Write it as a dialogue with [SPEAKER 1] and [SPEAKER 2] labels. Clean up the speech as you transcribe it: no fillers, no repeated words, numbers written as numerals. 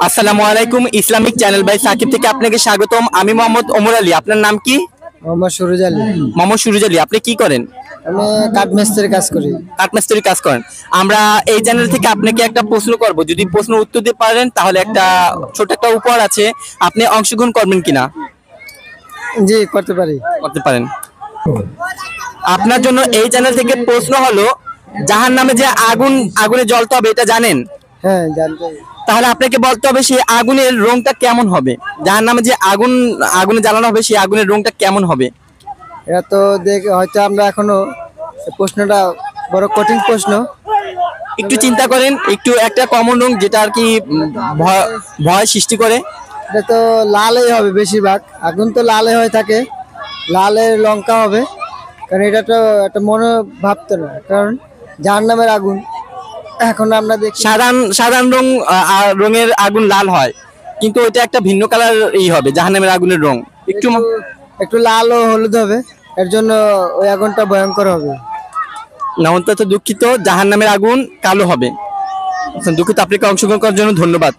[SPEAKER 1] আসসালামু আলাইকুম, Islamic channel by Shakib থেকে আপনাকে স্বাগতম। আমি মোহাম্মদ ওমর আলী। আপনার নাম কি?
[SPEAKER 2] মোহাম্মদ সুরুজ আলী।
[SPEAKER 1] মোহাম্মদ সুরুজ আলী। আপনি কি করেন?
[SPEAKER 2] আমি কাঠমিস্ত্রির কাজ করি।
[SPEAKER 1] কাঠমিস্ত্রির কাজ করেন। আমরা এই চ্যানেল থেকে আপনাকে একটা প্রশ্ন করব, যদি প্রশ্ন উত্তর দিতে পারেন তাহলে একটা ছোট একটা উপহার আছে। আপনি অংশগ্রহণ করবেন কিনা?
[SPEAKER 2] জি, করতে পারি।
[SPEAKER 1] করতে পারেন। আপনার জন্য এই চ্যানেল থেকে প্রশ্ন হলো, জাহান্নামে যে আগুনে জ্বলতে হবে এটা জানেন?
[SPEAKER 2] হ্যাঁ, জানতে।
[SPEAKER 1] তাহলে আপনাকে বলতে হবে সেই আগুনের রংটা কেমন হবে। জাহান্নামে যে আগুনে জ্বালানো হবে সেই আগুনের রংটা কেমন হবে?
[SPEAKER 2] এটা তো দেখে হয়তো আমরা এখনো প্রশ্নটা বড় কঠিন প্রশ্ন।
[SPEAKER 1] একটু চিন্তা করেন, একটু একটা কমন রং যেটা আর কি ভয় সৃষ্টি করে।
[SPEAKER 2] এটা তো লালই হবে বেশিরভাগ, আগুন তো লালে হয়ে থাকে, লালের লঙ্কা হবে। কারণ এটা তো একটা মনোভাব তো না, কারণ জাহান্নামের আগুন। এখন আমরা দেখি
[SPEAKER 1] সাধারণ রঙের আগুন লাল হয়, কিন্তু ওইটা একটা ভিন্ন কালার হবে জাহান্নামের আগুনের রং। একটু
[SPEAKER 2] একটু লাল ও হলুদ হবে, এর জন্য ওই আগুনটা ভয়ঙ্কর হবে।
[SPEAKER 1] না, অন্তত দুঃখিত, জাহান্নামের আগুন কালো হবে। দুঃখিত, আপনাকে অংশগ্রহণ করার জন্য ধন্যবাদ।